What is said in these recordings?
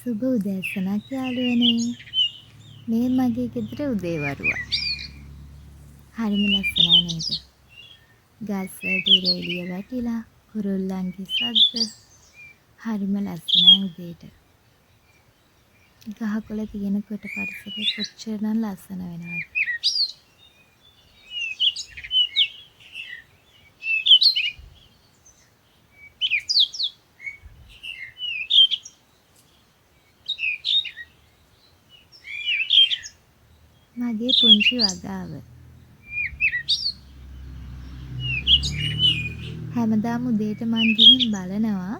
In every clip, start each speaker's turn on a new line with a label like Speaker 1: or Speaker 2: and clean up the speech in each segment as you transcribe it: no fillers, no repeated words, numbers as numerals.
Speaker 1: සුබ උදෑසනක් යාළුවනේ. මේ මගේ ගෙදර උදේවරුවක්. හරිම ලස්සනයි නේද? ගස් වලට ඉර එළිය වැටිලා කුරුල්ලන්ගේ සද්ද. හරිම ලස්සනයි උදේට. ගහකොළ තියෙනකොට පරිසරය කොච්චරනම් ලස්සන වෙනවද? මගේ පුංචි වගාව. හැමදාම උදේට මං ගිහින් බලනවා.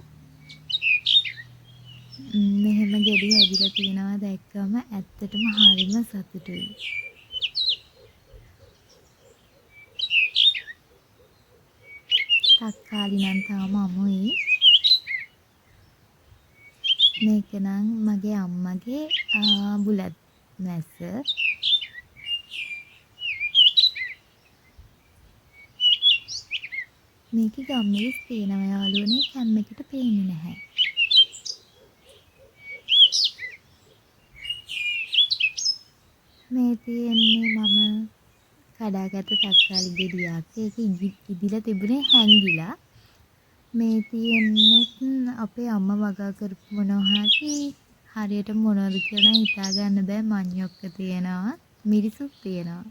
Speaker 1: මෙහෙම ගෙඩි හැදිලා තියෙනවා දැක්කම ඇත්තටම හරිම සතුටුයි. තක්කාලි නම් තාම අමුයි. මේක නම් මගේ අම්මගේ බුලත් මැස්ස. මේකේ ගම්මිරිස් තියෙනවා යාළුවනේ, කැම් එකට පේන්නේ නැහැ. මේ තියෙන්නේ මම කඩාගත්ත තක්කාලි ගෙඩියක්. ඒක ඉදිලා තිබුණේ හැංගිලා. මේ තියෙන්නෙත් අපේ අම්මා වගා කරපු මොනවා හරියට මොනවද කියලා හිතා ගන්න බෑ. මඤ්ඤොක්ක තියෙනවා, මිරිසුත් තියෙනවා.